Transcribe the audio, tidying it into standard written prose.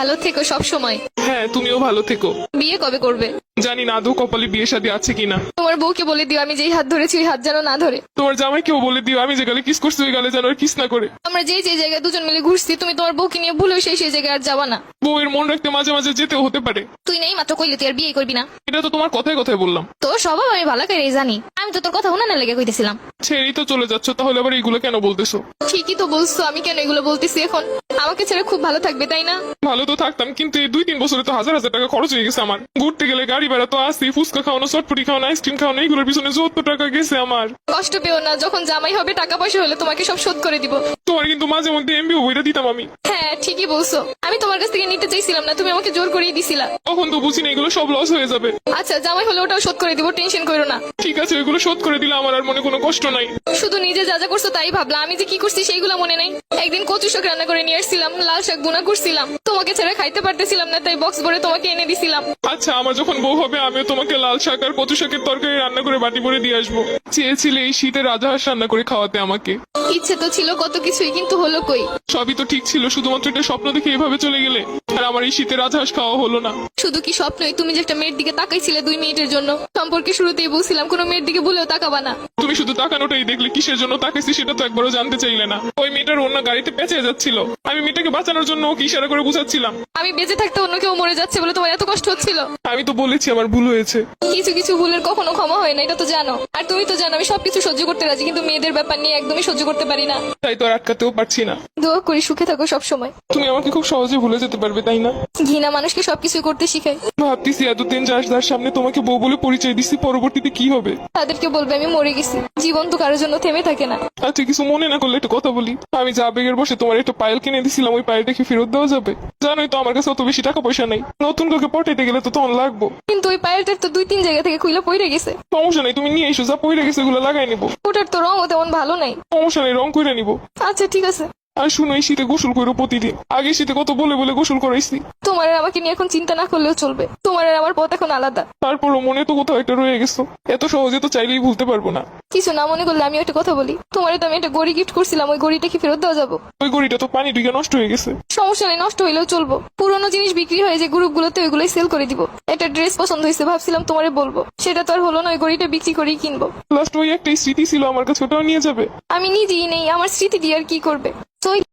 ভালো থেকো সব সময়। হ্যাঁ, তুমিও ভালো থেকো। বিয়ে কবে করবে? জানি না আদৌ কপালে বিয়ে শাদী আছে কিনা। তোমার বউকে বলে দিও আমি যেই হাত ধরেছি ওই হাত যেন না ধরে। তোমার জামাইকেও বলে দিও আমি যে গালে কিস করছি ওই গালে যেন আর কিস না করে। আমরা যে জায়গায় দুজন মিলে ঘুরছি তুমি তোমার বউকে নিয়ে ভুলেও সেই জায়গায় আর যাবা না। বউয়ের মন রাখতে মাঝে মাঝে যেতেও হতে পারে। তুই নেই মাত্র কইলে তুই আর বিয়ে করবি না। এটা তো তোমার কথায় কথায় বললাম। তোর স্বভাব আমি ভালো করে জানি। আমি তো তোর কথা উনানে লেগে কইতেছিলাম। ছেড়েই তো চলে যাচ্ছ, তাহলে আবার এইগুলো কেন বলতেছো? ঠিকই তো বলছো, আমি কেন এগুলো বলতেছি এখন? আমাকে ছেড়ে খুব ভালো থাকবে তাই না? ভালো তো থাকতাম, কিন্তু এই 2-3 বছরে তো হাজার হাজার টাকা খরচ হয়ে গেছে আমার। ঘুরতে গেলে গাড়ি ভাড়া তো আসি, ফুচকা খাওয়ানো, চটপটি খাওয়ানো, আইসক্রিম খাওয়ানো, এইগুলোর পিছনে যত টাকা গেছে আমার। কষ্ট পেও না, যখন জামাই হবে টাকা পয়সা হলে তোমাকে সব শোধ করে দিব। তোমার কিন্তু মাঝে মধ্যে এমবিও বইটা দিতাম আমি। হ্যাঁ ঠিকই বলছো, আমি তোমার কাছ থেকে নিতে চাইছিলাম না, তুমি আমাকে জোর করেই দিছিলা। তখন তো বুঝি না এগুলো সব লস হয়ে যাবে। আচ্ছা জামাই হলে ওটাও শোধ করে দিব, টেনশন করো না। ঠিক আছে, ওইগুলো শোধ করে দিলে আমার আর মনে কোনো কষ্ট নাই। শুধু নিজে যা যা করছো তাই ভাবলা, আমি যে কি করছি সেইগুলো মনে নাই। একদিন কচু শাক রান্না করে নিয়ে আসছিলাম, লাল শাক বোনা করছিলাম, তোমাকে ছেড়ে খাইতে পারতেছিলাম না তাই বক্স ভরে তোমাকে এনে দিছিলাম। আচ্ছা, আমার যখন বউ হবে আমিও তোমাকে লাল শাক আর কচু শাকের তরকারি রান্না করে বাটি ভরে দিয়ে আসবো। চেয়েছিলে এই শীতে রাজহাঁস রান্না করে খাওয়াতে আমাকে। ইচ্ছে তো ছিল কত কিছুই, কিন্তু হলো কই? সবই তো ঠিক ছিল, শুধুমাত্র একটা স্বপ্ন দেখে এভাবে চলে গেলে। আর আমার এই শীতে রাজহাঁস খাওয়া হলো না। শুধু কি স্বপ্নই? তুমি যে একটা মেয়ের দিকে তাকাইছিলে 2 মিনিটের জন্য, সম্পর্কে শুরুতেই বলছিলাম কোনো মেয়ের দিকে ভুলেও তাকাবা না। তুমি শুধু তাকানোটাই দেখলে, কিসের জন্য তাকাইছি সেটা তো একবারও জানতে চাইলে না। ওই মেয়েটার অন্য গাড়িতে পেঁচে যাচ্ছিল, আমি মেয়েটাকে বাঁচানোর জন্য ওকে ইশারা করে বুঝাচ্ছিলাম। আমি বেঁচে থাকতে অন্য কেউ মরে যাচ্ছে বলে তোমার এত কষ্ট হচ্ছিল? আমি তো বলেছি আমার ভুল হয়েছে। কিছু কিছু ভুলের কখনো ক্ষমা হয় না, এটা তো জানো। আর তুমি তো জানো আমি সবকিছু সহ্য করতে রাজি, কিন্তু মেয়েদের ব্যাপার নিয়ে একদমই সহ্য করতে পারি না। তাই তো আর আটকাতেও পারছি না। দোয়া করি সুখে থাকো সব সময়। তুমি আমাকে খুব সহজে ভুলে যেতে পারবে তাই না? ঘৃণা মানুষকে সবকিছু করতে শিখায়। ভাবতেছি এতদিন যার সামনে তোমাকে বউ বলে পরিচয় দিচ্ছি, পরবর্তীতে কি হবে? তাদেরকে বলবে আমি মরে গেছি। জীবন তো কারোর জন্য থেমে থাকে না। আচ্ছা, কিছু মনে না করলে একটু কথা বলি। আমি যা আবেগের বসে তোমার একটা পায়েল কিনে দিছিলাম, ওই পায়েলটা কি ফেরত দেওয়া যাবে? জানোই তো আমার কাছে অত বেশি টাকা পয়সা নেই। নতুন কাউকে পটাইতে গেলে তো তখন লাগবো। কিন্তু ওই পায়েলটার তো 2-3 জায়গা থেকে খুইলা পড়ে গেছে। সমস্যা নেই, তুমি নিয়ে এসো, যা পইরে গেছে ওগুলো লাগাই নিবো। ওটার তো রঙও তেমন ভালো নাই। সমস্যা নেই, রং করে নিবো। আচ্ছা ঠিক আছে। আর শুনো, এই শীতে গোসল করো প্রতিদিন। আগে শীতে কত বলে বলে গোসল করাইছি। তোমার আর আমাকে নিয়ে এখন চিন্তা না করলেও চলবে। তোমার আর আমার পথ এখন আলাদা। তারপরও মনে তো কোথাও একটা রয়ে গেছো। এত সহজে তো চাইলেই ভুলতে পারবো না। কিছু না মনে করলে আমি একটা কথা বলি। তোমারে তো আমি একটা গড়ি গিফট করছিলাম, ওই গড়িটা কি ফেরত দেওয়া যাবো? ওই গড়িটা তো পানি ঢুকে নষ্ট হয়ে গেছে। সমস্যা নেই, নষ্ট হইলেও চলবো। পুরোনো জিনিস বিক্রি হয়ে যে গ্রুপগুলোতে ওইগুলোই সেল করে দিব। একটা ড্রেস পছন্দ হয়েছে, ভাবছিলাম তোমারে বলবো, সেটা তো আর হলো না। ওই গড়িটা বিক্রি করেই কিনবো। লাস্ট ওই একটাই স্মৃতি ছিল আমার কাছে, ওটাও নিয়ে যাবে। আমি নিজেই নেই, আমার স্মৃতি দিয়ে আর কি করবে? তো